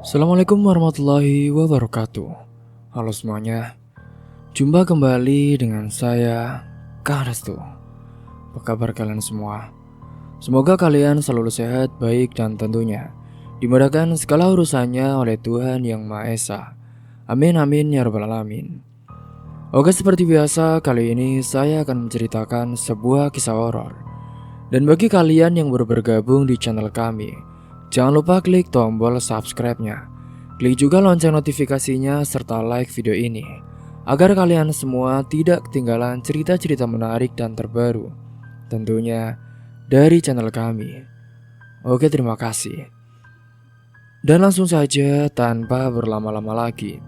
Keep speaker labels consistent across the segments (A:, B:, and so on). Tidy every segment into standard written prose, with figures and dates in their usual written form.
A: Assalamualaikum warahmatullahi wabarakatuh. Halo semuanya, jumpa kembali dengan saya, Kang Restu. Apa kabar kalian semua? Semoga kalian selalu sehat, baik, dan tentunya dimudahkan segala urusannya oleh Tuhan Yang Maha Esa. Amin amin ya rabbal alamin. Oke, seperti biasa kali ini saya akan menceritakan sebuah kisah horor. Dan bagi kalian yang baru bergabung di channel kami, jangan lupa klik tombol subscribe-nya. Klik juga lonceng notifikasinya serta like video ini agar kalian semua tidak ketinggalan cerita-cerita menarik dan terbaru tentunya dari channel kami. Oke, terima kasih. Dan langsung saja tanpa berlama-lama lagi.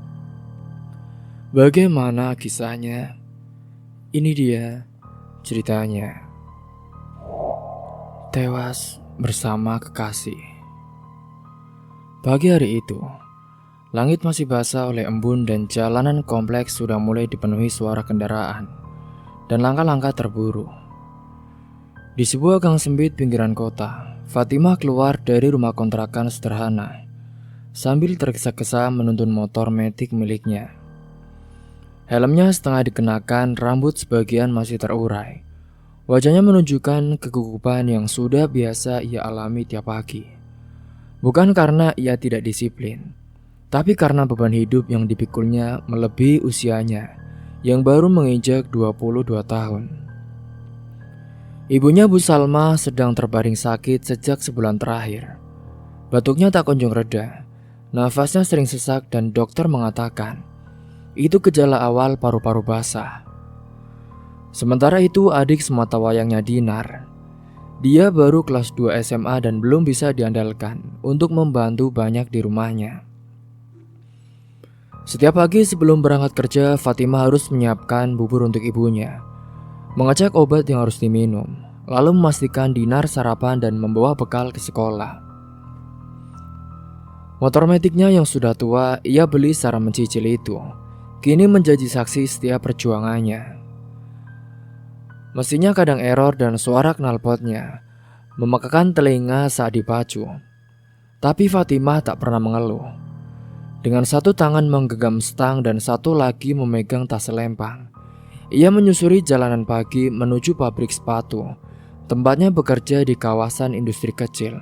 A: Bagaimana kisahnya? Ini dia ceritanya. Tewas bersama kekasih. Pagi hari itu, langit masih basah oleh embun dan jalanan kompleks sudah mulai dipenuhi suara kendaraan dan langkah-langkah terburu. Di sebuah gang sempit pinggiran kota, Fatimah keluar dari rumah kontrakan sederhana sambil tergesa-gesa menuntun motor metik miliknya. Helmnya setengah dikenakan, rambut sebagian masih terurai. Wajahnya menunjukkan kegugupan yang sudah biasa ia alami tiap pagi. Bukan karena ia tidak disiplin, tapi karena beban hidup yang dipikulnya melebihi usianya yang baru menginjak 22 tahun. Ibunya Bu Salma sedang terbaring sakit sejak sebulan terakhir. Batuknya tak kunjung reda, nafasnya sering sesak dan dokter mengatakan itu gejala awal paru-paru basah. Sementara itu adik sematawayangnya Dinar, dia baru kelas 2 SMA dan belum bisa diandalkan untuk membantu banyak di rumahnya. Setiap pagi sebelum berangkat kerja, Fatimah harus menyiapkan bubur untuk ibunya, mengecek obat yang harus diminum, lalu memastikan Dinar sarapan dan membawa bekal ke sekolah. Motor metiknya yang sudah tua ia beli secara mencicil itu, kini menjadi saksi setiap perjuangannya. Mesinnya kadang error dan suara knalpotnya memekakan telinga saat dipacu. Tapi Fatimah tak pernah mengeluh. Dengan satu tangan menggenggam stang dan satu lagi memegang tas selempang, ia menyusuri jalanan pagi menuju pabrik sepatu, tempatnya bekerja di kawasan industri kecil.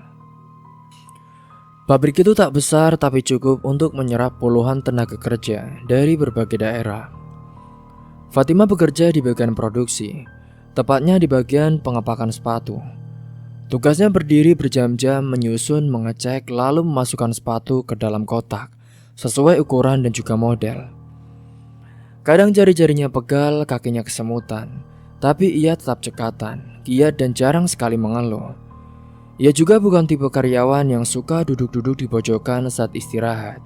A: Pabrik itu tak besar tapi cukup untuk menyerap puluhan tenaga kerja dari berbagai daerah. Fatimah bekerja di bagian produksi, tepatnya di bagian pengepakan sepatu. Tugasnya berdiri berjam-jam menyusun, mengecek, lalu memasukkan sepatu ke dalam kotak sesuai ukuran dan juga model. Kadang jari-jarinya pegal, kakinya kesemutan, tapi ia tetap cekatan, giat dan jarang sekali mengeluh. Ia juga bukan tipe karyawan yang suka duduk-duduk di pojokan saat istirahat.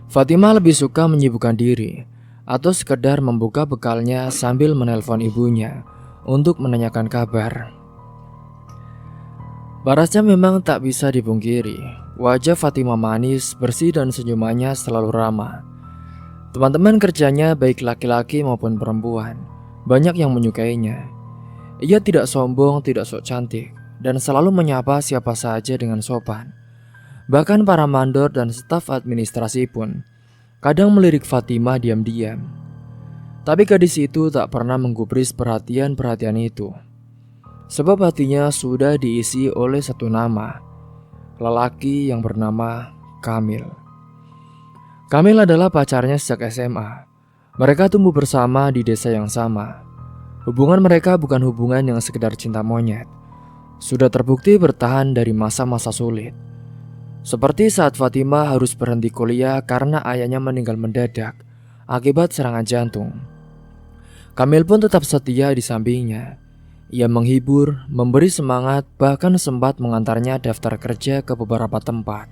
A: Fatimah lebih suka menyibukkan diri atau sekedar membuka bekalnya sambil menelpon ibunya untuk menanyakan kabar. Parasnya memang tak bisa dipungkiri. Wajah Fatimah manis, bersih dan senyumannya selalu ramah. Teman-teman kerjanya baik laki-laki maupun perempuan banyak yang menyukainya. Ia tidak sombong, tidak sok cantik, dan selalu menyapa siapa saja dengan sopan. Bahkan para mandor dan staf administrasi pun kadang melirik Fatimah diam-diam. Tapi gadis itu tak pernah menggubris perhatian-perhatian itu. Sebab hatinya sudah diisi oleh satu nama, lelaki yang bernama Kamil. Kamil adalah pacarnya sejak SMA. Mereka tumbuh bersama di desa yang sama. Hubungan mereka bukan hubungan yang sekedar cinta monyet. Sudah terbukti bertahan dari masa-masa sulit. Seperti saat Fatimah harus berhenti kuliah karena ayahnya meninggal mendadak akibat serangan jantung. Kamil pun tetap setia di sampingnya. Ia menghibur, memberi semangat, bahkan sempat mengantarnya daftar kerja ke beberapa tempat.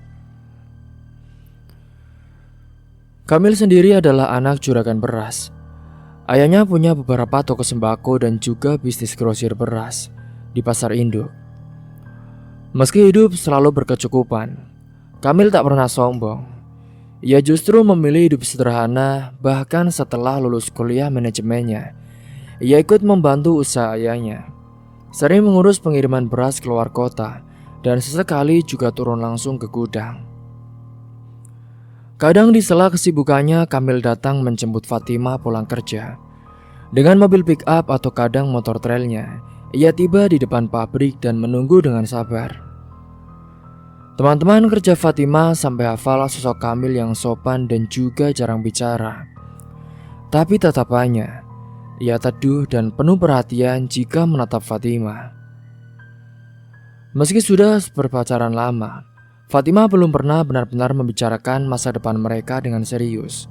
A: Kamil sendiri adalah anak juragan beras. Ayahnya punya beberapa toko sembako dan juga bisnis grosir beras di pasar induk. Meski hidup selalu berkecukupan, Kamil tak pernah sombong. Ia justru memilih hidup sederhana. Bahkan setelah lulus kuliah manajemennya, ia ikut membantu usaha ayahnya, sering mengurus pengiriman beras keluar kota dan sesekali juga turun langsung ke gudang. Kadang di sela kesibukannya, Kamil datang menjemput Fatimah pulang kerja. Dengan mobil pick up atau kadang motor trailnya, ia tiba di depan pabrik dan menunggu dengan sabar. Teman-teman kerja Fatimah sampai hafal sosok Kamil yang sopan dan juga jarang bicara. Tapi tatapannya, ia teduh dan penuh perhatian jika menatap Fatimah. Meski sudah berpacaran lama, Fatimah belum pernah benar-benar membicarakan masa depan mereka dengan serius.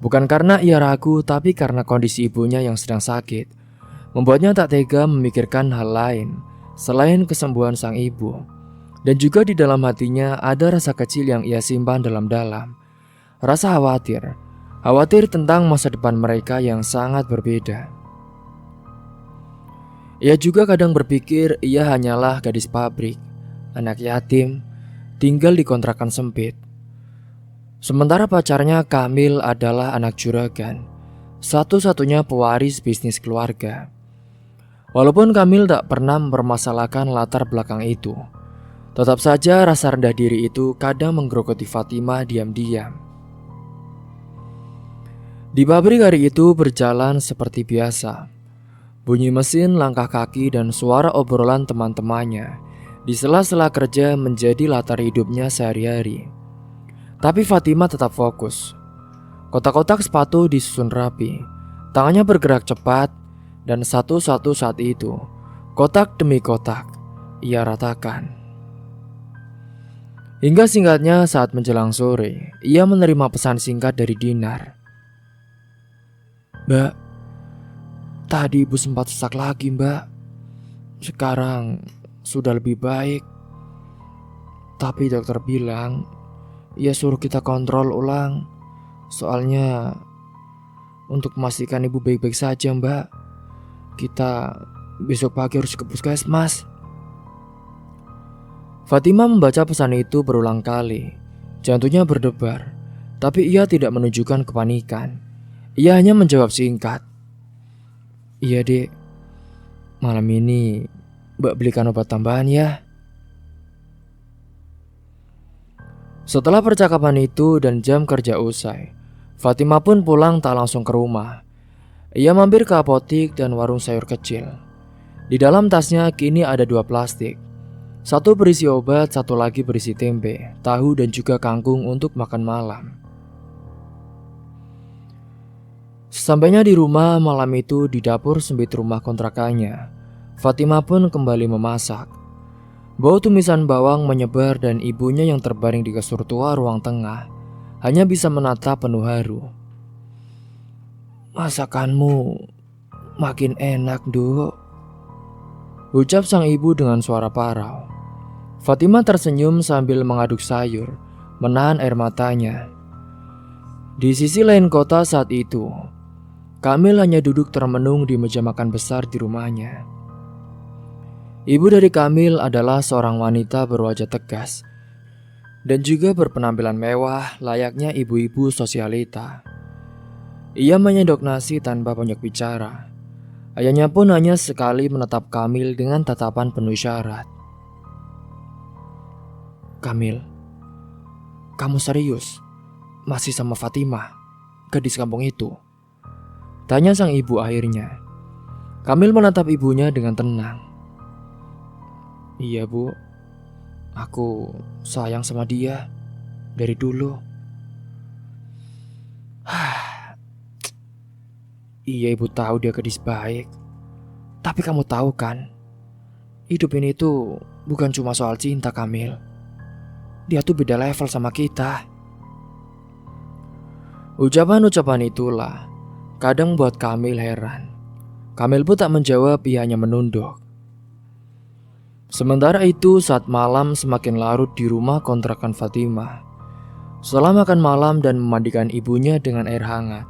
A: Bukan karena ia ragu, tapi karena kondisi ibunya yang sedang sakit membuatnya tak tega memikirkan hal lain selain kesembuhan sang ibu. Dan juga di dalam hatinya ada rasa kecil yang ia simpan dalam-dalam. Rasa khawatir tentang masa depan mereka yang sangat berbeda. Ia juga kadang berpikir ia hanyalah gadis pabrik, anak yatim, tinggal di kontrakan sempit. Sementara pacarnya Kamil adalah anak juragan, satu-satunya pewaris bisnis keluarga. Walaupun Kamil tak pernah mempermasalahkan latar belakang itu, tetap saja rasa rendah diri itu kadang menggerogoti Fatimah diam-diam. Di pabrik hari itu berjalan seperti biasa. Bunyi mesin, langkah kaki, dan suara obrolan teman-temannya di sela-sela kerja menjadi latar hidupnya sehari-hari. Tapi Fatimah tetap fokus. Kotak-kotak sepatu disusun rapi, tangannya bergerak cepat, dan satu-satu saat itu, kotak demi kotak, ia ratakan. Hingga singkatnya saat menjelang sore, ia menerima pesan singkat dari Dinar. "Mbak, tadi ibu sempat sesak lagi, Mbak. Sekarang sudah lebih baik. Tapi dokter bilang ia suruh kita kontrol ulang. Soalnya untuk memastikan ibu baik-baik saja, Mbak, kita besok pagi harus ke puskesmas." Fatimah membaca pesan itu berulang kali. Jantungnya berdebar, tapi ia tidak menunjukkan kepanikan. Ia hanya menjawab singkat. "Iya, Dek. Malam ini Mbak belikan obat tambahan ya." Setelah percakapan itu dan jam kerja usai, Fatimah pun pulang tak langsung ke rumah. Ia mampir ke apotik dan warung sayur kecil. Di dalam tasnya kini ada 2 plastik. Satu berisi obat, satu lagi berisi tempe, tahu dan juga kangkung untuk makan malam. Sesampainya di rumah malam itu di dapur sempit rumah kontrakannya, Fatimah pun kembali memasak. Bau tumisan bawang menyebar dan ibunya yang terbaring di kasur tua ruang tengah hanya bisa menatap penuh haru. "Masakanmu makin enak, Duk," ucap sang ibu dengan suara parau. Fatimah tersenyum sambil mengaduk sayur, menahan air matanya. Di sisi lain kota saat itu, Kamil hanya duduk termenung di meja makan besar di rumahnya. Ibu dari Kamil adalah seorang wanita berwajah tegas dan juga berpenampilan mewah layaknya ibu-ibu sosialita. Ia menyendok nasi tanpa banyak bicara. Ayahnya pun hanya sekali menatap Kamil dengan tatapan penuh isyarat. "Kamil, kamu serius masih sama Fatimah, gadis kampung itu?" tanya sang ibu akhirnya. Kamil menatap ibunya dengan tenang. "Iya, Bu. Aku sayang sama dia dari dulu." "Iya, Ibu tahu dia gadis baik. Tapi kamu tahu kan, hidup ini tuh bukan cuma soal cinta, Kamil. Dia tuh beda level sama kita." Ucapan-ucapan itulah kadang membuat Kamil heran. Kamil pun tak menjawab, ia hanya menunduk. Sementara itu saat malam semakin larut di rumah kontrakan Fatimah. Setelah makan malam dan memandikan ibunya dengan air hangat,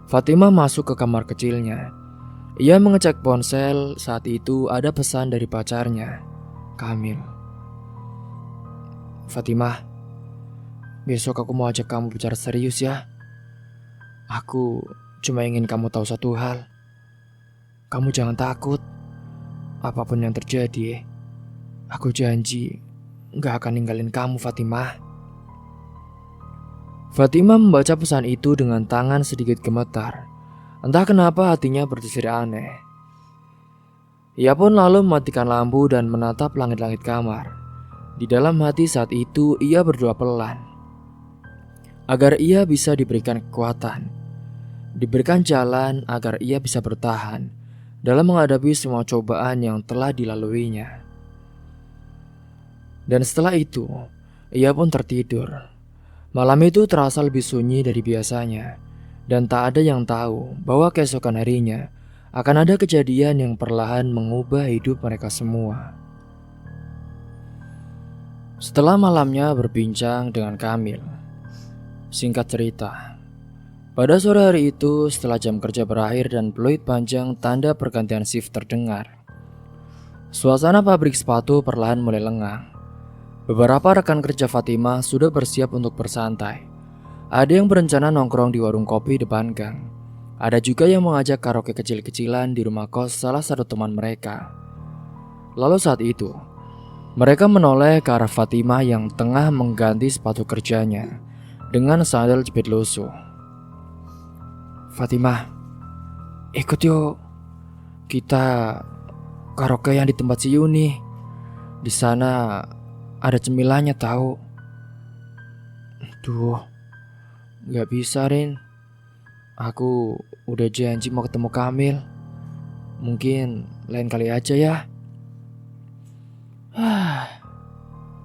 A: Fatimah masuk ke kamar kecilnya. Ia mengecek ponsel, saat itu ada pesan dari pacarnya, Kamil. "Fatimah, besok aku mau ajak kamu bicara serius ya. Aku cuma ingin kamu tahu satu hal. Kamu jangan takut. Apapun yang terjadi, aku janji gak akan ninggalin kamu, Fatimah." Fatimah membaca pesan itu dengan tangan sedikit gemetar. Entah kenapa hatinya berdesir aneh. Ia pun lalu mematikan lampu dan menatap langit-langit kamar. Di dalam hati saat itu ia berdoa pelan, agar ia bisa diberikan kekuatan, diberikan jalan agar ia bisa bertahan dalam menghadapi semua cobaan yang telah dilaluinya. Dan setelah itu, ia pun tertidur. Malam itu terasa lebih sunyi dari biasanya, dan tak ada yang tahu bahwa keesokan harinya akan ada kejadian yang perlahan mengubah hidup mereka semua. Setelah malamnya berbincang dengan Kamil, singkat cerita, pada sore hari itu setelah jam kerja berakhir dan peluit panjang tanda pergantian shift terdengar, suasana pabrik sepatu perlahan mulai lengang. Beberapa rekan kerja Fatimah sudah bersiap untuk bersantai. Ada yang berencana nongkrong di warung kopi depan gang. Ada juga yang mengajak karaoke kecil-kecilan di rumah kos salah satu teman mereka. Lalu saat itu, mereka menoleh ke arah Fatimah yang tengah mengganti sepatu kerjanya dengan sandal jepit lusuh. "Fatimah, ikut yuk. Kita karaoke yang di tempat si Yuni. Di sana ada cemilannya tahu." "Duh, gak bisa Rin. Aku udah janji mau ketemu Kamil. Mungkin lain kali aja ya."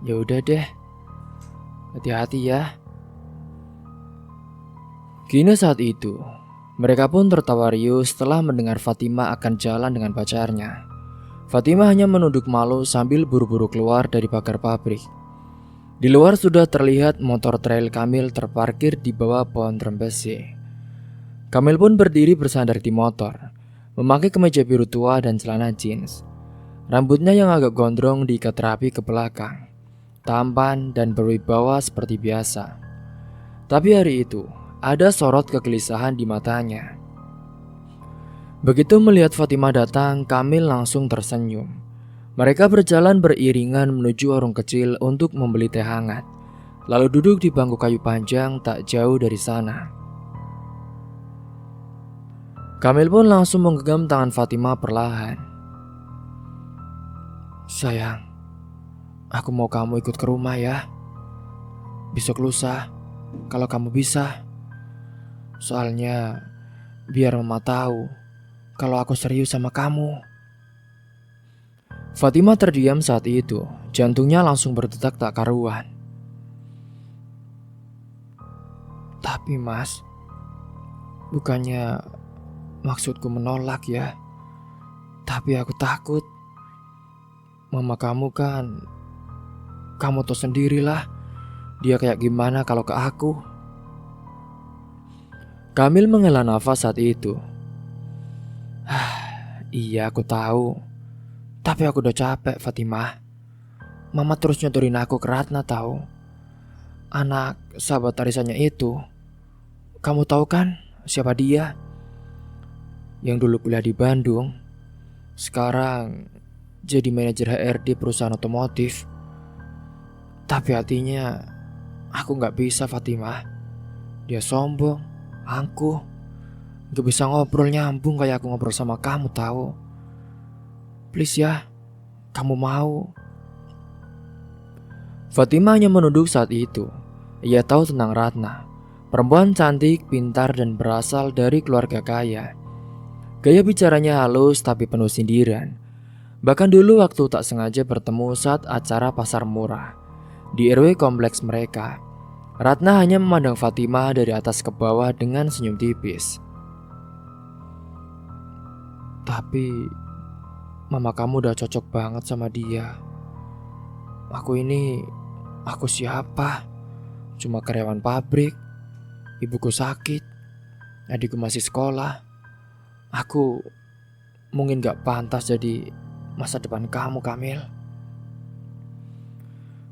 A: "Ya udah deh. Hati-hati ya." Kini saat itu, mereka pun tertawa riuh setelah mendengar Fatimah akan jalan dengan pacarnya. Fatimah hanya menunduk malu sambil buru-buru keluar dari pagar pabrik. Di luar sudah terlihat motor trail Kamil terparkir di bawah pohon trembesi. Kamil pun berdiri bersandar di motor, memakai kemeja biru tua dan celana jeans. Rambutnya yang agak gondrong diikat rapi ke belakang, tampan dan berwibawa seperti biasa. Tapi hari itu, ada sorot kegelisahan di matanya. Begitu melihat Fatimah datang, Kamil langsung tersenyum. Mereka berjalan beriringan menuju warung kecil untuk membeli teh hangat, lalu duduk di bangku kayu panjang tak jauh dari sana. Kamil pun langsung menggenggam tangan Fatimah perlahan. "Sayang, aku mau kamu ikut ke rumah ya. Besok lusa, kalau kamu bisa. Soalnya biar mama tahu kalau aku serius sama kamu." Fatimah terdiam saat itu, jantungnya langsung berdetak tak karuan. "Tapi mas, bukannya maksudku menolak ya. Tapi aku takut. Mama kamu kan, kamu tahu sendirilah dia kayak gimana kalau ke aku." Kamil menghela nafas saat itu. "Iya aku tahu. Tapi aku udah capek Fatimah. Mama terus nyodorin aku ke Ratna tahu. Anak sahabat arisannya itu. Kamu tahu kan siapa dia? Yang dulu kuliah di Bandung. Sekarang jadi manajer HRD perusahaan otomotif. Tapi hatinya aku gak bisa Fatimah. Dia sombong, angkuh, gak bisa ngobrol nyambung kayak aku ngobrol sama kamu tahu. Please ya, kamu mau." Fatimah hanya menunduk saat itu. Ia tahu tentang Ratna, perempuan cantik, pintar dan berasal dari keluarga kaya. Gaya bicaranya halus tapi penuh sindiran. Bahkan dulu waktu tak sengaja bertemu saat acara pasar murah di RW kompleks mereka, Ratna hanya memandang Fatimah dari atas ke bawah dengan senyum tipis. "Tapi mama kamu udah cocok banget sama dia. Aku siapa? Cuma karyawan pabrik. Ibuku sakit, adikku masih sekolah. Aku mungkin gak pantas jadi masa depan kamu, Kamil."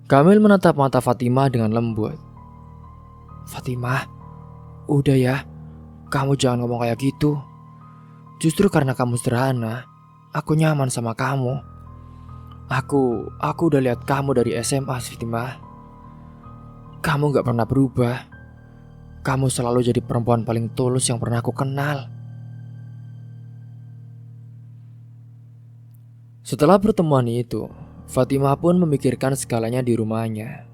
A: Kamil menatap mata Fatimah dengan lembut. "Fatimah, udah ya, kamu jangan ngomong kayak gitu. Justru karena kamu sederhana, aku nyaman sama kamu. Aku udah lihat kamu dari SMA, Fatimah. Kamu gak pernah berubah. Kamu selalu jadi perempuan paling tulus yang pernah aku kenal. Setelah pertemuan itu, Fatimah pun memikirkan segalanya di rumahnya.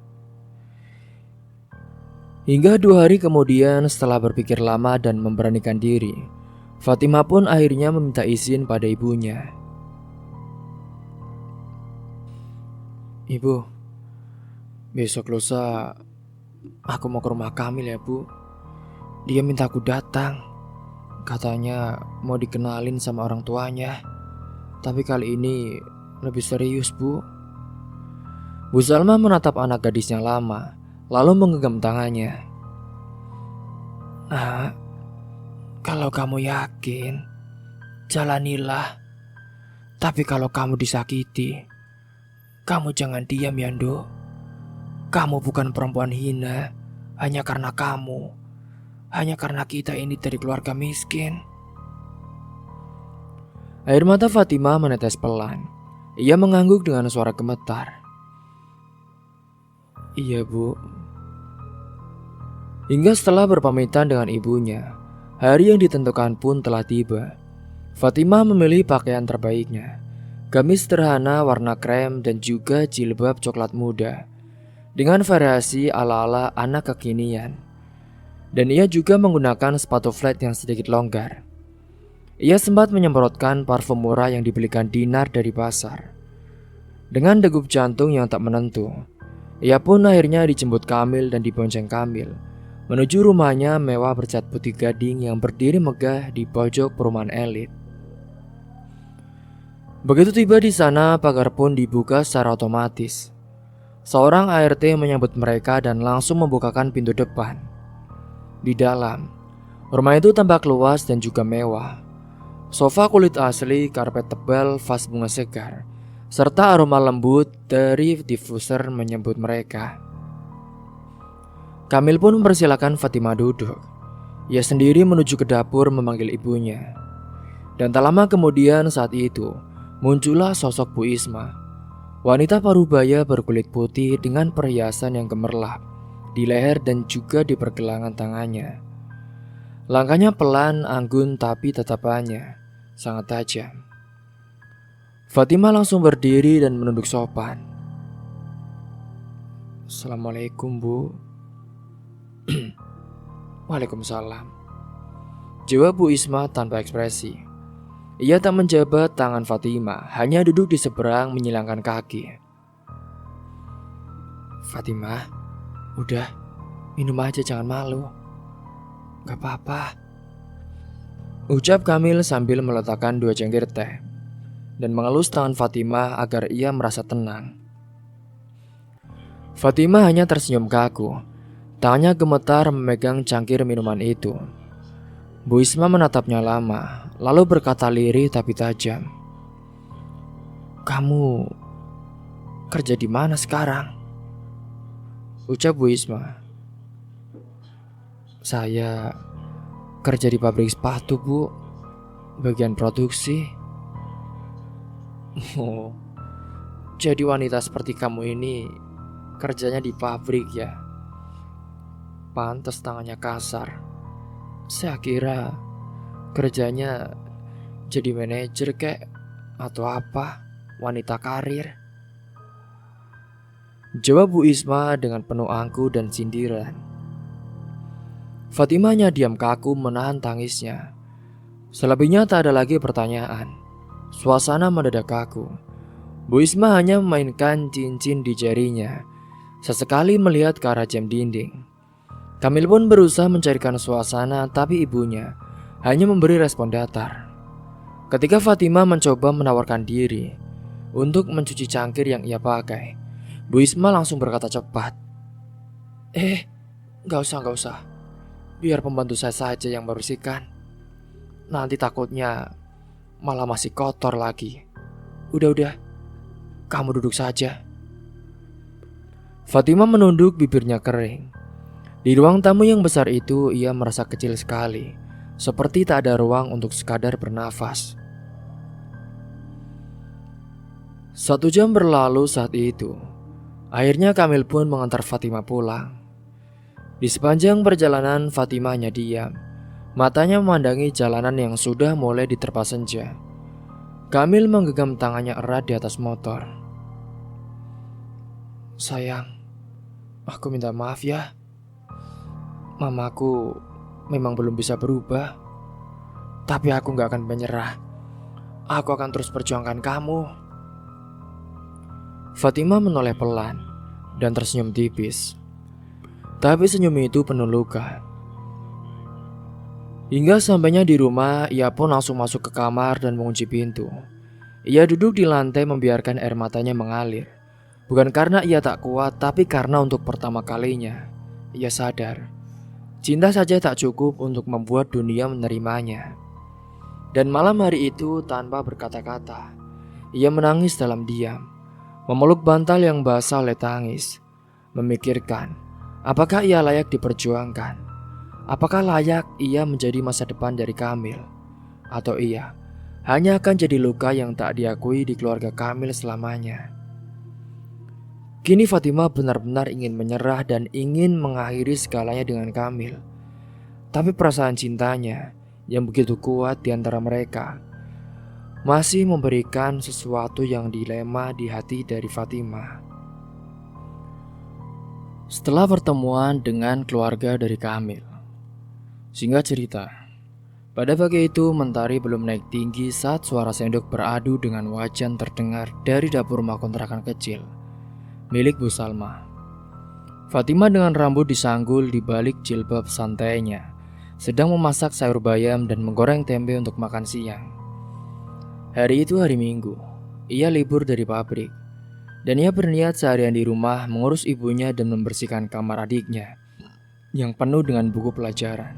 A: Hingga 2 hari kemudian, setelah berpikir lama dan memberanikan diri, Fatimah pun akhirnya meminta izin pada ibunya. "Ibu, besok lusa aku mau ke rumah Kamil ya, Bu. Dia minta aku datang. Katanya mau dikenalin sama orang tuanya. Tapi kali ini lebih serius, Bu." Bu Salma menatap anak gadisnya lama, lalu menggenggam tangannya. "Nak, kalau kamu yakin, jalanilah. Tapi kalau kamu disakiti, kamu jangan diam ya, Nduk. Kamu bukan perempuan hina hanya karena kamu. Hanya karena kita ini dari keluarga miskin." Air mata Fatimah menetes pelan. Ia mengangguk dengan suara gemetar. "Iya, Bu." Hingga setelah berpamitan dengan ibunya, hari yang ditentukan pun telah tiba. Fatimah memilih pakaian terbaiknya, gamis sederhana warna krem dan juga jilbab coklat muda dengan variasi ala-ala anak kekinian. Dan ia juga menggunakan sepatu flat yang sedikit longgar. Ia sempat menyemprotkan parfum murah yang dibelikan Dinar dari pasar. Dengan degup jantung yang tak menentu, ia pun akhirnya dijemput Kamil dan dibonceng Kamil menuju rumahnya mewah bercat putih gading yang berdiri megah di pojok perumahan elit. Begitu tiba di sana, pagar pun dibuka secara otomatis. Seorang ART menyambut mereka dan langsung membukakan pintu depan. Di dalam, rumah itu tampak luas dan juga mewah. Sofa kulit asli, karpet tebal, vas bunga segar, serta aroma lembut dari diffuser menyambut mereka. Kamil pun mempersilakan Fatimah duduk. Ia sendiri menuju ke dapur memanggil ibunya. Dan tak lama kemudian saat itu, muncullah sosok Bu Isma. Wanita parubaya berkulit putih dengan perhiasan yang gemerlap di leher dan juga di pergelangan tangannya. Langkahnya pelan, anggun, tapi tatapannya sangat tajam. Fatimah langsung berdiri dan menunduk sopan. "Assalamualaikum, Bu." "Waalaikumsalam," jawab Bu Isma tanpa ekspresi. Ia tak menjabat tangan Fatimah, hanya duduk di seberang menyilangkan kaki. "Fatimah, udah, minum aja, jangan malu. Gak apa-apa," ucap Kamil sambil meletakkan 2 cangkir teh dan mengelus tangan Fatimah agar ia merasa tenang. Fatimah hanya tersenyum kaku. Tangannya gemetar memegang cangkir minuman itu. Bu Isma menatapnya lama, lalu berkata lirih tapi tajam. "Kamu kerja di mana sekarang?" ucap Bu Isma. "Saya kerja di pabrik sepatu, Bu. Bagian produksi." "Oh, jadi wanita seperti kamu ini kerjanya di pabrik ya? Pantas tangannya kasar. Saya kira kerjanya jadi manajer kek atau apa, wanita karir," jawab Bu Isma dengan penuh angku dan sindiran. Fatimah hanya diam kaku menahan tangisnya. Selebihnya tak ada lagi pertanyaan. Suasana mendadak kaku. Bu Isma hanya memainkan cincin di jarinya, sesekali melihat ke arah jam dinding. Kamil pun berusaha mencarikan suasana, tapi ibunya hanya memberi respon datar. Ketika Fatimah mencoba menawarkan diri untuk mencuci cangkir yang ia pakai, Bu Isma langsung berkata cepat, gak usah. Biar pembantu saya saja yang membersihkan. Nanti takutnya malah masih kotor lagi. Udah, kamu duduk saja." Fatimah menunduk, bibirnya kering. Di ruang tamu yang besar itu, ia merasa kecil sekali, seperti tak ada ruang untuk sekadar bernafas. 1 jam berlalu saat itu. Akhirnya Kamil pun mengantar Fatimah pulang. Di sepanjang perjalanan Fatimah hanya diam. Matanya memandangi jalanan yang sudah mulai diterpa senja. Kamil menggenggam tangannya erat di atas motor. Sayang, aku minta maaf ya. Mamaku memang belum bisa berubah. Tapi aku gak akan menyerah. Aku akan terus perjuangkan kamu. Fatimah menoleh pelan dan tersenyum tipis. Tapi senyum itu penuh luka. Hingga sampainya di rumah, ia pun langsung masuk ke kamar dan mengunci pintu. Ia duduk di lantai membiarkan air matanya mengalir. Bukan karena ia tak kuat, tapi karena untuk pertama kalinya ia sadar cinta saja tak cukup untuk membuat dunia menerimanya. Dan malam hari itu tanpa berkata-kata, ia menangis dalam diam, memeluk bantal yang basah oleh tangis, memikirkan apakah ia layak diperjuangkan. Apakah layak ia menjadi masa depan dari Kamil? Atau ia hanya akan jadi luka yang tak diakui di keluarga Kamil selamanya? Kini Fatimah benar-benar ingin menyerah dan ingin mengakhiri segalanya dengan Kamil. Tapi perasaan cintanya yang begitu kuat di antara mereka masih memberikan sesuatu yang dilema di hati dari Fatimah. Setelah pertemuan dengan keluarga dari Kamil, singkat cerita, pada pagi itu mentari belum naik tinggi saat suara sendok beradu dengan wajan terdengar dari dapur rumah kontrakan kecil milik Bu Salma. Fatimah dengan rambut disanggul di balik jilbab santainya sedang memasak sayur bayam dan menggoreng tempe untuk makan siang. Hari itu hari Minggu, ia libur dari pabrik dan ia berniat seharian di rumah mengurus ibunya dan membersihkan kamar adiknya yang penuh dengan buku pelajaran.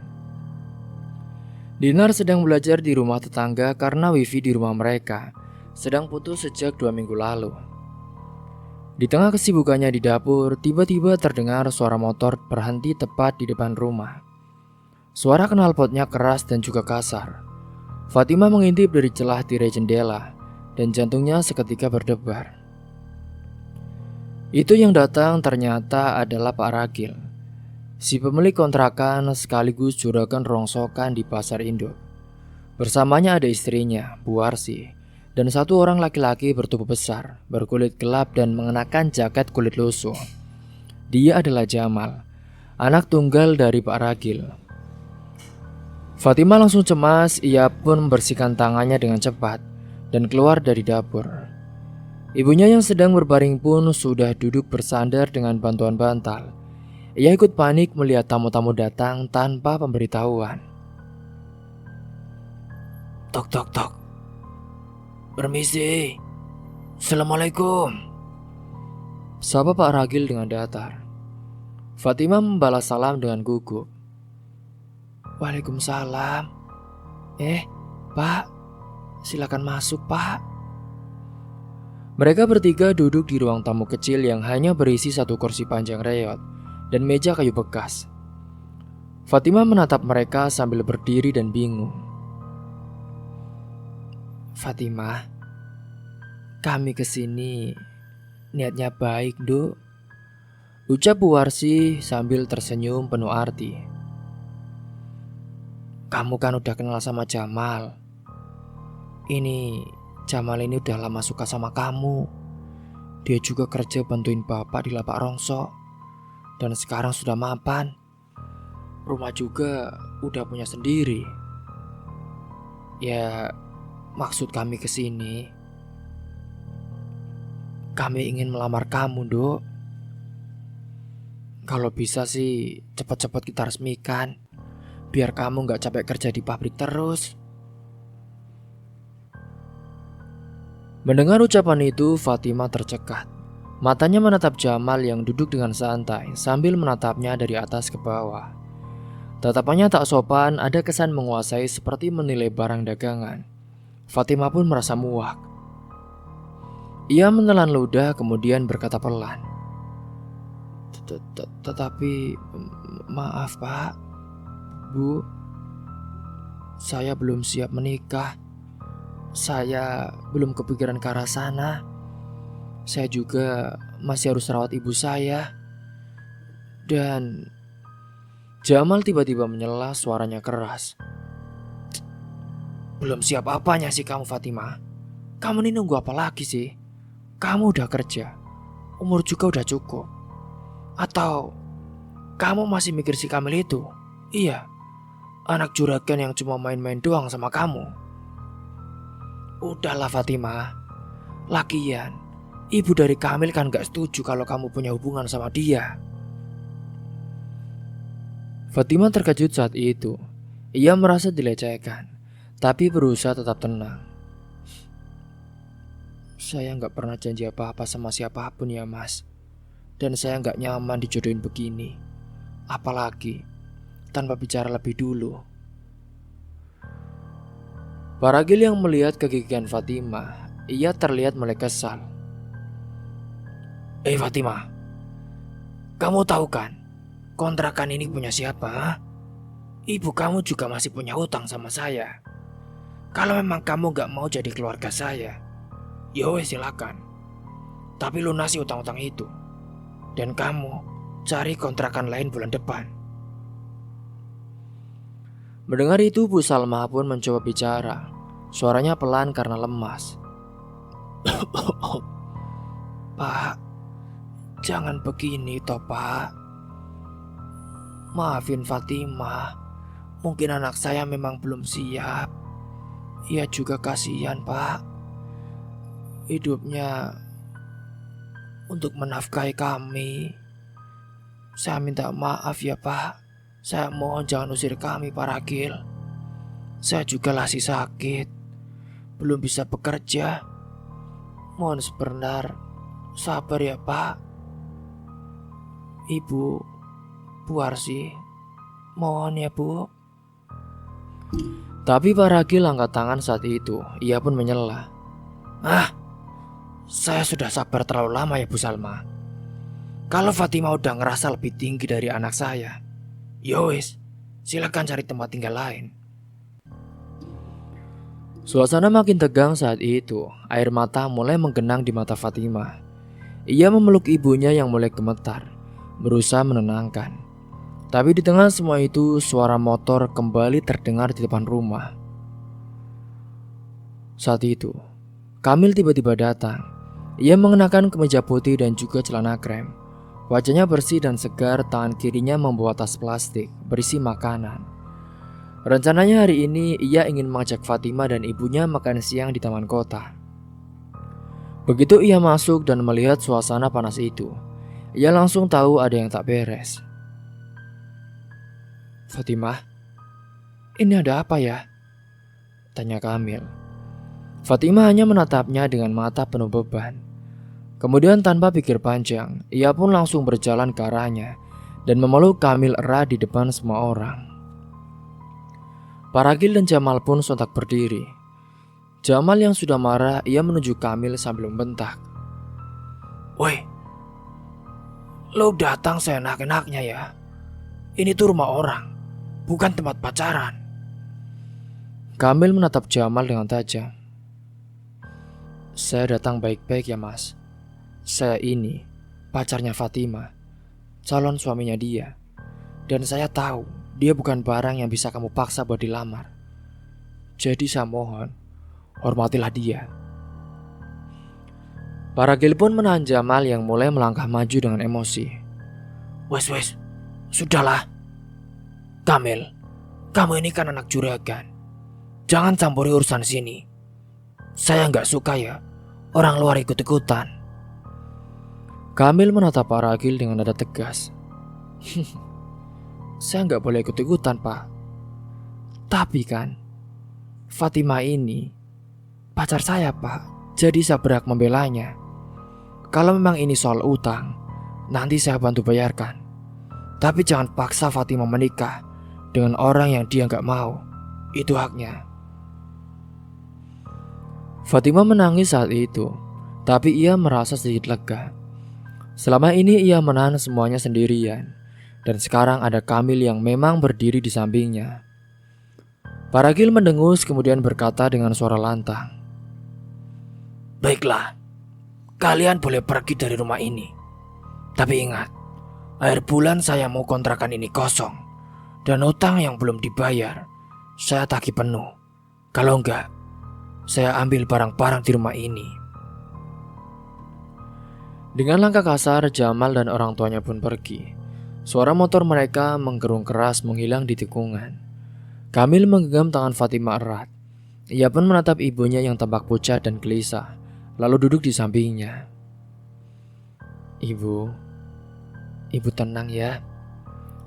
A: Dinar sedang belajar di rumah tetangga karena wifi di rumah mereka sedang putus sejak 2 minggu lalu. Di tengah kesibukannya di dapur, tiba-tiba terdengar suara motor berhenti tepat di depan rumah. Suara knalpotnya keras dan juga kasar. Fatimah mengintip dari celah tirai jendela dan jantungnya seketika berdebar. Itu yang datang ternyata adalah Pak Ragil, si pemilik kontrakan sekaligus juragan rongsokan di Pasar Induk. Bersamanya ada istrinya, Bu Warsi, dan satu orang laki-laki bertubuh besar, berkulit gelap dan mengenakan jaket kulit lusuh. Dia adalah Jamal, anak tunggal dari Pak Ragil. Fatimah langsung cemas, ia pun membersihkan tangannya dengan cepat dan keluar dari dapur. Ibunya yang sedang berbaring pun sudah duduk bersandar dengan bantuan bantal. Ia ikut panik melihat tamu-tamu datang tanpa pemberitahuan. Tok tok tok. Permisi. Assalamualaikum. Sapa Pak Ragil dengan datar. Fatimah membalas salam dengan gugup. Waalaikumsalam. Pak, silakan masuk, Pak. Mereka bertiga duduk di ruang tamu kecil yang hanya berisi satu kursi panjang reot dan meja kayu bekas. Fatimah menatap mereka sambil berdiri dan bingung. Fatimah, kami kesini niatnya baik, Duk. Ucap Bu Warsi sambil tersenyum penuh arti. Kamu kan udah kenal sama Jamal. Jamal ini udah lama suka sama kamu. Dia juga kerja bantuin bapak di lapak rongsok. Dan sekarang sudah mapan. Rumah juga udah punya sendiri. Ya, maksud kami kesini, kami ingin melamar kamu, Dok. Kalau bisa sih cepat-cepat kita resmikan, biar kamu gak capek kerja di pabrik terus. Mendengar ucapan itu, Fatimah tercekat. Matanya menatap Jamal yang duduk dengan santai sambil menatapnya dari atas ke bawah. Tatapannya tak sopan, ada kesan menguasai seperti menilai barang dagangan. Fatimah pun merasa muak. Ia menelan ludah kemudian berkata pelan. Tetapi maaf Pak, Bu, saya belum siap menikah. Saya belum kepikiran ke arah sana. Saya juga masih harus rawat ibu saya. Dan Jamal tiba-tiba menyela, suaranya keras. Belum siap apanya sih kamu, Fatima? Kamu ini nunggu apa lagi sih? Kamu udah kerja, umur juga udah cukup. Atau kamu masih mikir si Kamil itu? Iya, anak juragan yang cuma main-main doang sama kamu. Udahlah Fatima, lagian ibu dari Kamil kan gak setuju kalau kamu punya hubungan sama dia. Fatima terkejut saat itu. Ia merasa dilecehkan, tapi berusaha tetap tenang. Saya gak pernah janji apa-apa sama siapapun ya mas. Dan saya gak nyaman dijodohin begini. Apalagi tanpa bicara lebih dulu. Paragil yang melihat kegigihan Fatima, ia terlihat mulai kesal. Fatima, kamu tahu kan kontrakan ini punya siapa? Ibu kamu juga masih punya hutang sama saya. Kalau memang kamu gak mau jadi keluarga saya, ya wes silakan. Tapi lunasi hutang-hutang itu. Dan kamu cari kontrakan lain bulan depan. Mendengar itu Bu Salma pun mencoba bicara. Suaranya pelan karena lemas. Pak, jangan begini toh Pak. Maafin Fatima. Mungkin anak saya memang belum siap. Ia juga kasihan Pak. Hidupnya untuk menafkahi kami. Saya minta maaf ya Pak. Saya mohon jangan usir kami Paragil. Saya juga masih sakit, belum bisa bekerja. Mohon sebentar sabar ya Pak. Ibu, Bu Arsi, mohon ya Bu. Tapi Paragil angkat tangan saat itu. Ia pun menyela. Saya sudah sabar terlalu lama ya Bu Salma. Kalau Fatima udah ngerasa lebih tinggi dari anak saya, yowes, silakan cari tempat tinggal lain. Suasana makin tegang saat itu. Air mata mulai menggenang di mata Fatima. Ia memeluk ibunya yang mulai gemetar, berusaha menenangkan. Tapi di tengah semua itu, suara motor kembali terdengar di depan rumah. Saat itu, Kamil tiba-tiba datang. Ia mengenakan kemeja putih dan juga celana krem. Wajahnya bersih dan segar, tangan kirinya membawa tas plastik berisi makanan. Rencananya hari ini ia ingin mengajak Fatima dan ibunya makan siang di taman kota. Begitu ia masuk dan melihat suasana panas itu, ia langsung tahu ada yang tak beres. Fatima, ini ada apa ya? Tanya Kamil. Fatima hanya menatapnya dengan mata penuh beban. Kemudian tanpa pikir panjang, ia pun langsung berjalan ke arahnya dan memeluk Kamil erat di depan semua orang. Paragil dan Jamal pun sontak berdiri. Jamal yang sudah marah, ia menuju Kamil sambil membentak. Woi, lo datang seenak-enaknya ya. Ini tuh rumah orang, bukan tempat pacaran. Kamil menatap Jamal dengan tajam. Saya datang baik-baik ya mas. Saya ini pacarnya Fatima, calon suaminya dia. Dan saya tahu dia bukan barang yang bisa kamu paksa buat dilamar. Jadi saya mohon, hormatilah dia. Paragil pun menahan Jamal yang mulai melangkah maju dengan emosi. Wes, sudahlah. Kamil, kamu ini kan anak juragan. Jangan campuri urusan sini. Saya nggak suka ya orang luar ikut-ikutan. Kamil menatap Paragil dengan nada tegas. Saya nggak boleh ikut-ikutan pak. Tapi kan Fatima ini pacar saya pak. Jadi saya berhak membelanya. Kalau memang ini soal utang, nanti saya bantu bayarkan. Tapi jangan paksa Fatima menikah dengan orang yang dia nggak mau. Itu haknya. Fatima menangis saat itu, tapi ia merasa sedikit lega. Selama ini ia menahan semuanya sendirian, dan sekarang ada Kamil yang memang berdiri di sampingnya. Paragil mendengus kemudian berkata dengan suara lantang. Baiklah, kalian boleh pergi dari rumah ini. Tapi ingat, akhir bulan saya mau kontrakan ini kosong. Dan utang yang belum dibayar saya tagih penuh. Kalau enggak, saya ambil barang-barang di rumah ini. Dengan langkah kasar, Jamal dan orang tuanya pun pergi. Suara motor mereka menggerung keras menghilang di tikungan. Kamil menggenggam tangan Fatimah erat. Ia pun menatap ibunya yang tampak pucat dan gelisah, lalu duduk di sampingnya. Ibu tenang ya.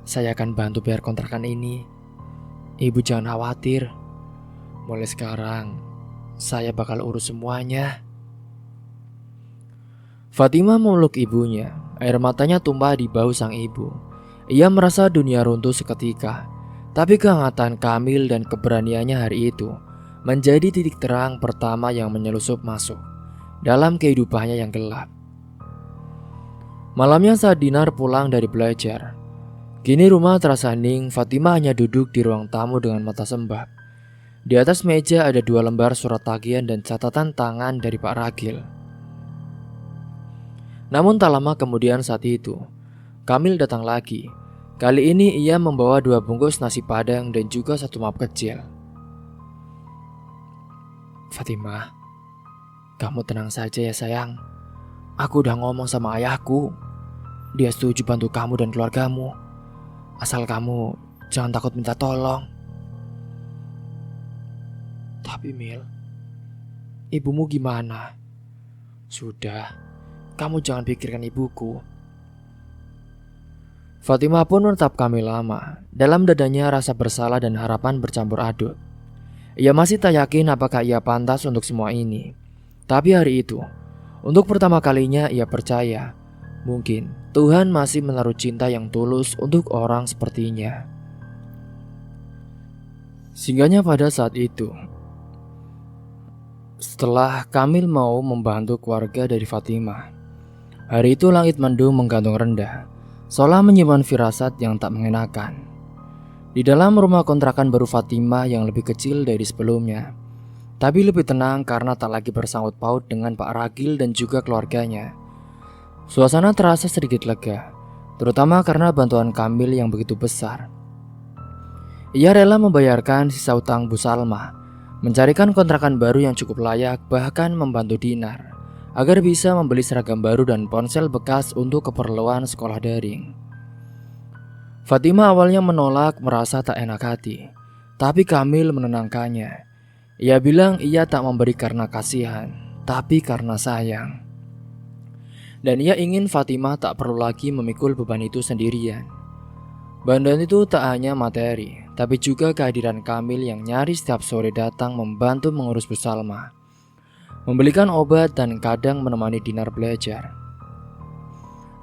A: Saya akan bantu bayar kontrakan ini. Ibu jangan khawatir. Mulai sekarang, saya bakal urus semuanya. Fatimah memeluk ibunya. Air matanya tumpah di bahu sang ibu. Ia merasa dunia runtuh seketika. Tapi kehangatan Kamil dan keberaniannya hari itu menjadi titik terang pertama yang menyelusup masuk dalam kehidupannya yang gelap. Malamnya saat Dinar pulang dari belajar, kini rumah terasa hening. Fatimah hanya duduk di ruang tamu dengan mata sembab. Di atas meja ada 2 lembar surat tagihan dan catatan tangan dari Pak Ragil. Namun tak lama kemudian saat itu, Kamil datang lagi. Kali ini ia membawa 2 bungkus nasi padang dan juga 1 map kecil. Fatimah, kamu tenang saja ya sayang. Aku udah ngomong sama ayahku. Dia setuju bantu kamu dan keluargamu. Asal kamu jangan takut minta tolong. Tapi Mil, ibumu gimana? Sudah, kamu jangan pikirkan ibuku. Fatimah pun menatap Kamil lama. Dalam dadanya rasa bersalah dan harapan bercampur aduk. Ia masih tak yakin apakah ia pantas untuk semua ini. Tapi hari itu, untuk pertama kalinya ia percaya, mungkin Tuhan masih menaruh cinta yang tulus untuk orang sepertinya. Singgahnya pada saat itu, setelah Kamil mau membantu keluarga dari Fatimah, hari itu langit mendung menggantung rendah, seolah menyimpan firasat yang tak mengenakan. Di dalam rumah kontrakan baru Fatimah yang lebih kecil dari sebelumnya, tapi lebih tenang karena tak lagi bersangkut paut dengan Pak Ragil dan juga keluarganya. Suasana terasa sedikit lega, terutama karena bantuan Kamil yang begitu besar. Ia rela membayarkan sisa utang Bu Salma, mencarikan kontrakan baru yang cukup layak, bahkan membantu Dinar agar bisa membeli seragam baru dan ponsel bekas untuk keperluan sekolah daring. Fatimah awalnya menolak, merasa tak enak hati, tapi Kamil menenangkannya. Ia bilang ia tak memberi karena kasihan, tapi karena sayang. Dan ia ingin Fatimah tak perlu lagi memikul beban itu sendirian. Bantuan itu tak hanya materi, tapi juga kehadiran Kamil yang nyaris setiap sore datang membantu mengurus Bu Salma, membelikan obat dan kadang menemani Dinar belajar.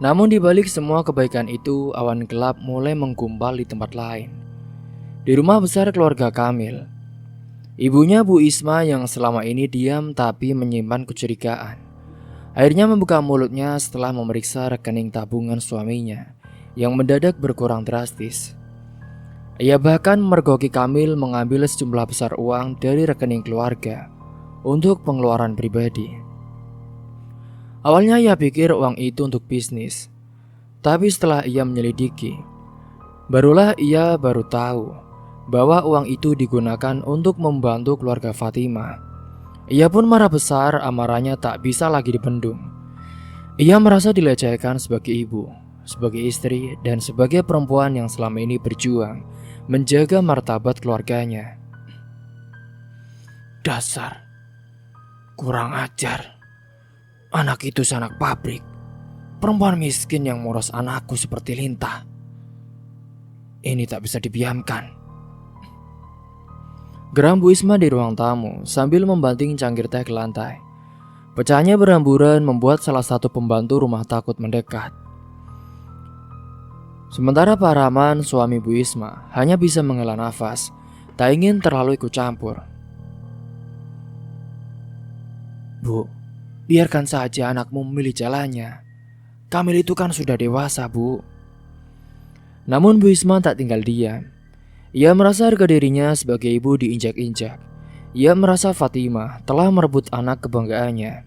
A: Namun di balik semua kebaikan itu, awan gelap mulai menggumpal di tempat lain. Di rumah besar keluarga Kamil, ibunya Bu Isma yang selama ini diam tapi menyimpan kecurigaan, akhirnya membuka mulutnya setelah memeriksa rekening tabungan suaminya yang mendadak berkurang drastis. Ia bahkan memergoki Kamil mengambil sejumlah besar uang dari rekening keluarga untuk pengeluaran pribadi. Awalnya ia pikir uang itu untuk bisnis, tapi setelah ia menyelidiki, barulah ia baru tahu bahwa uang itu digunakan untuk membantu keluarga Fatimah. Ia pun marah besar, amarahnya tak bisa lagi dibendung. Ia merasa dilecehkan sebagai ibu, sebagai istri, dan sebagai perempuan yang selama ini berjuang menjaga martabat keluarganya. Dasar kurang ajar. Anak itu sanak pabrik, perempuan miskin yang moros anakku seperti lintah. Ini tak bisa dibiarkan. Geram Bu Isma di ruang tamu sambil membanting cangkir teh ke lantai. Pecahnya berhamburan membuat salah satu pembantu rumah takut mendekat. Sementara Pak Rahman, suami Bu Isma, hanya bisa menghela nafas, tak ingin terlalu ikut campur. Bu, biarkan saja anakmu memilih jalannya. Kamil itu kan sudah dewasa, Bu. Namun Bu Isma tak tinggal diam. Ia merasa harga dirinya sebagai ibu diinjak-injak. Ia merasa Fatimah telah merebut anak kebanggaannya.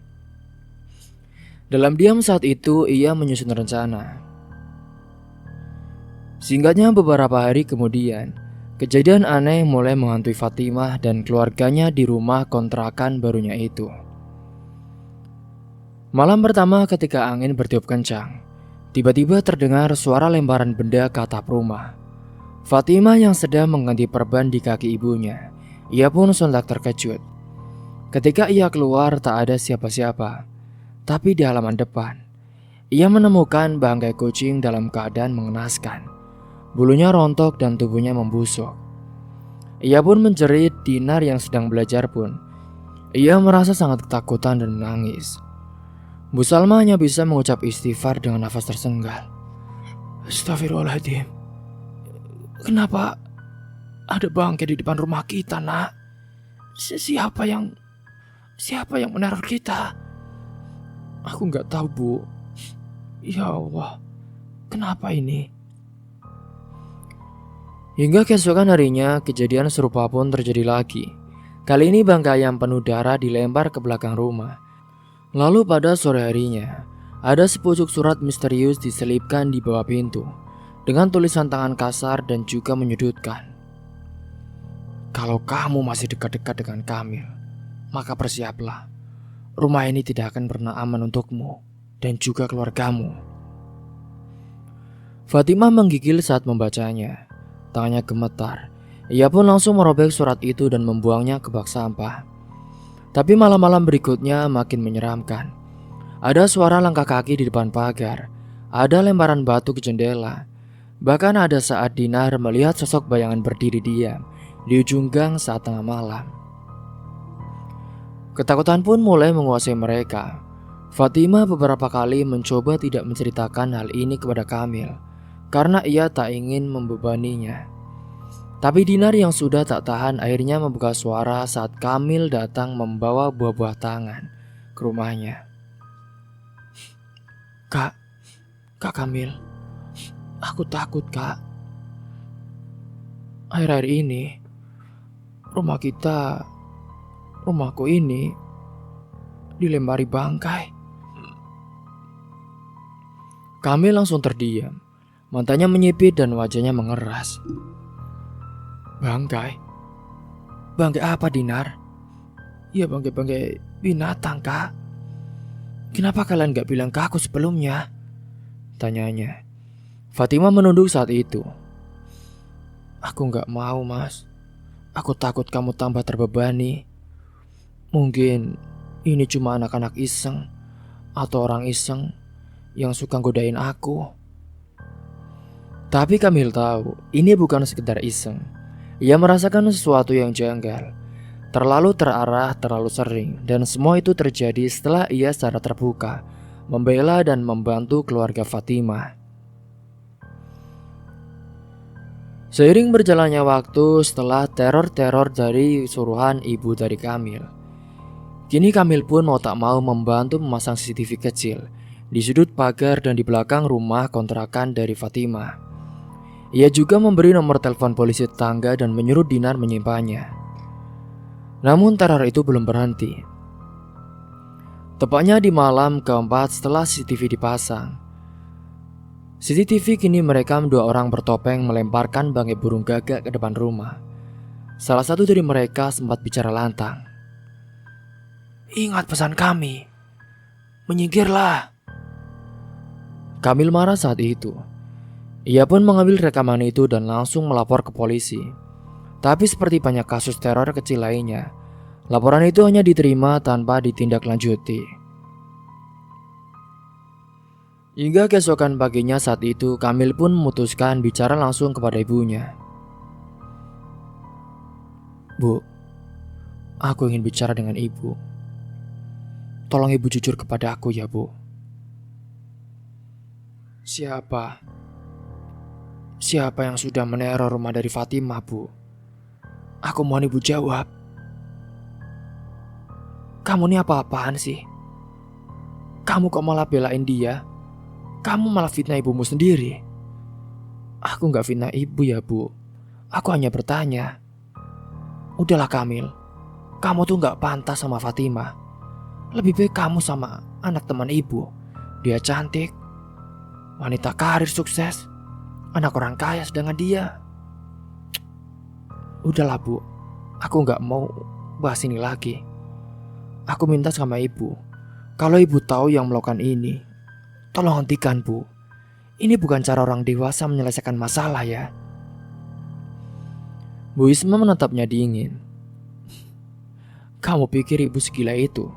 A: Dalam diam saat itu ia menyusun rencana. Singkatnya beberapa hari kemudian, kejadian aneh mulai menghantui Fatimah dan keluarganya di rumah kontrakan barunya itu. Malam pertama ketika angin bertiup kencang, tiba-tiba terdengar suara lemparan benda ke atap rumah. Fatimah yang sedang mengganti perban di kaki ibunya, ia pun sontak terkejut. Ketika ia keluar tak ada siapa-siapa, tapi di halaman depan, ia menemukan bangkai kucing dalam keadaan mengenaskan. Bulunya rontok dan tubuhnya membusuk. Ia pun menjerit. Dinar yang sedang belajar pun, ia merasa sangat ketakutan dan menangis. Bu Salma hanya bisa mengucap istighfar dengan nafas tersengal. Astagfirullahaladzim. Kenapa ada bangkai di depan rumah kita, nak? Siapa yang meneror kita? Aku nggak tahu, Bu. Ya Allah, kenapa ini? Hingga keesokan harinya, kejadian serupa pun terjadi lagi. Kali ini bangkai yang penuh darah dilempar ke belakang rumah. Lalu pada sore harinya, ada sepucuk surat misterius diselipkan di bawah pintu dengan tulisan tangan kasar dan juga menyudutkan. Kalau kamu masih dekat-dekat dengan Kamil, maka bersiaplah. Rumah ini tidak akan pernah aman untukmu dan juga keluargamu. Fatimah menggigil saat membacanya. Tangannya gemetar. Ia pun langsung merobek surat itu dan membuangnya ke bak sampah. Tapi malam-malam berikutnya makin menyeramkan. Ada suara langkah kaki di depan pagar. Ada lemparan batu ke jendela. Bahkan ada saat Dinar melihat sosok bayangan berdiri diam di ujung gang saat tengah malam. Ketakutan pun mulai menguasai mereka. Fatimah beberapa kali mencoba tidak menceritakan hal ini kepada Kamil karena ia tak ingin membebaninya. Tapi Dinar yang sudah tak tahan akhirnya membuka suara saat Kamil datang membawa buah-buah tangan ke rumahnya. Kak Kamil, aku takut, Kak. Akhir-akhir ini rumahku ini dilempari bangkai. Kamil langsung terdiam. Matanya menyipit dan wajahnya mengeras. Bangkai? Bangkai apa, Dinar? Ya bangkai binatang, Kak. Kenapa kalian gak bilang ke aku sebelumnya? Tanyanya. Fatimah menunduk saat itu. Aku gak mau, Mas. Aku takut kamu tambah terbebani. Mungkin ini cuma anak-anak iseng atau orang iseng yang suka godain aku. Tapi Kamil tahu ini bukan sekedar iseng. Ia merasakan sesuatu yang janggal, terlalu terarah, terlalu sering, dan semua itu terjadi setelah ia secara terbuka membela dan membantu keluarga Fatimah. Seiring berjalannya waktu setelah teror-teror dari suruhan ibu dari Kamil, kini Kamil pun mau tak mau membantu memasang CCTV kecil di sudut pagar dan di belakang rumah kontrakan dari Fatimah. Ia juga memberi nomor telepon polisi tetangga dan menyuruh Dinar menyimpannya. Namun teror itu belum berhenti. Tepatnya di malam keempat setelah CCTV dipasang, CCTV kini merekam dua orang bertopeng melemparkan bangkai burung gagak ke depan rumah. Salah satu dari mereka sempat bicara lantang. Ingat pesan kami, menyingkirlah. Kamil marah saat itu. Ia pun mengambil rekaman itu dan langsung melapor ke polisi. Tapi seperti banyak kasus teror kecil lainnya, laporan itu hanya diterima tanpa ditindaklanjuti. Hingga keesokan paginya saat itu, Kamil pun memutuskan bicara langsung kepada ibunya. Bu, aku ingin bicara dengan ibu. Tolong ibu jujur kepada aku ya, Bu. Siapa yang sudah meneror rumah dari Fatimah, Bu? Aku mohon ibu jawab. Kamu ini apa-apaan sih? Kamu kok malah belain dia? Kamu malah fitnah ibumu sendiri. Aku gak fitnah ibu ya, Bu. Aku hanya bertanya. Udahlah Kamil, kamu tuh gak pantas sama Fatimah. Lebih baik kamu sama anak teman ibu. Dia cantik, wanita karir sukses, Anak orang kaya sedangkan dia. Udahlah Bu, aku gak mau bahas ini lagi. Aku minta sama ibu, kalau ibu tahu yang melakukan ini, tolong hentikan Bu. Ini bukan cara orang dewasa menyelesaikan masalah ya. Bu Isma menatapnya dingin. Kamu pikir ibu segila itu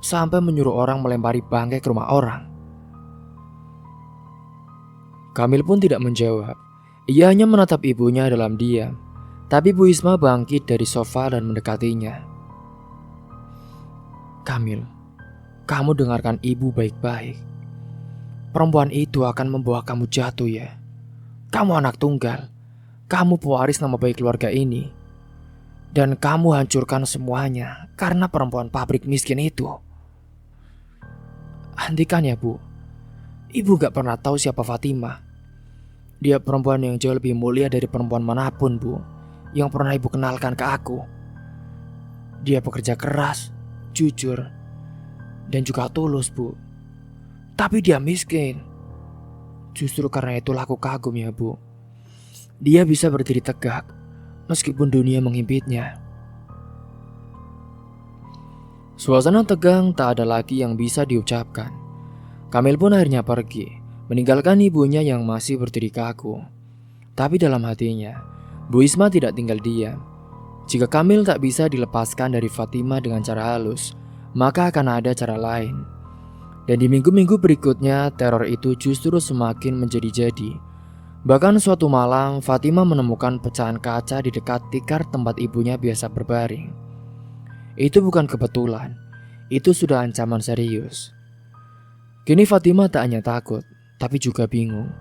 A: sampai menyuruh orang melempari bangkai ke rumah orang? Kamil pun tidak menjawab. Ia hanya menatap ibunya dalam diam. Tapi Bu Isma bangkit dari sofa dan mendekatinya. Kamil, kamu dengarkan ibu baik-baik. Perempuan itu akan membawa kamu jatuh ya. Kamu anak tunggal. Kamu pewaris nama baik keluarga ini. Dan kamu hancurkan semuanya karena perempuan pabrik miskin itu. Hentikan ya Bu. Ibu gak pernah tahu siapa Fatimah. Dia perempuan yang jauh lebih mulia dari perempuan manapun Bu, yang pernah ibu kenalkan ke aku. Dia pekerja keras, jujur, dan juga tulus Bu. Tapi dia miskin. Justru karena itulah aku kagum ya Bu. Dia bisa berdiri tegak meskipun dunia menghimpitnya. Suasana tegang tak ada lagi yang bisa diucapkan. Kamil pun akhirnya pergi, meninggalkan ibunya yang masih berdiri kaku. Tapi dalam hatinya, Bu Isma tidak tinggal diam. Jika Kamil tak bisa dilepaskan dari Fatimah dengan cara halus, maka akan ada cara lain. Dan di minggu-minggu berikutnya, teror itu justru semakin menjadi-jadi. Bahkan suatu malam, Fatimah menemukan pecahan kaca di dekat tikar tempat ibunya biasa berbaring. Itu bukan kebetulan, itu sudah ancaman serius. Kini Fatimah tak hanya takut, tapi juga bingung.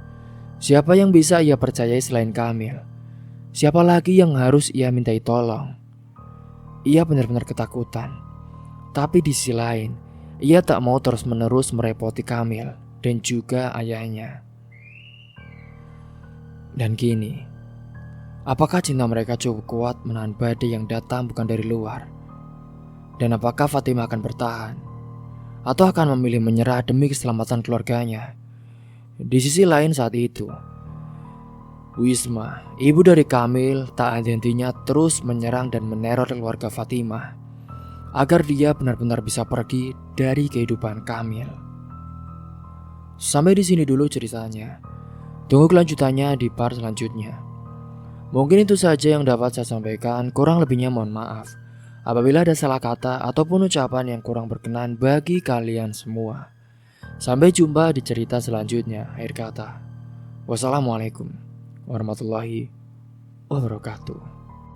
A: Siapa yang bisa ia percayai selain Kamil? Siapa lagi yang harus ia mintai tolong? Ia benar-benar ketakutan. Tapi di sisi lain, ia tak mau terus-menerus merepoti Kamil dan juga ayahnya. Dan kini, apakah cinta mereka cukup kuat menahan badai yang datang bukan dari luar? Dan apakah Fatimah akan bertahan? Atau akan memilih menyerah demi keselamatan keluarganya? Di sisi lain saat itu, Bu Isma, ibu dari Kamil, tak henti-hentinya terus menyerang dan meneror keluarga Fatimah agar dia benar-benar bisa pergi dari kehidupan Kamil. Sampai di sini dulu ceritanya. Tunggu kelanjutannya di part selanjutnya. Mungkin itu saja yang dapat saya sampaikan, kurang lebihnya mohon maaf apabila ada salah kata ataupun ucapan yang kurang berkenan bagi kalian semua. Sampai jumpa di cerita selanjutnya. Akhir kata, wassalamualaikum warahmatullahi wabarakatuh.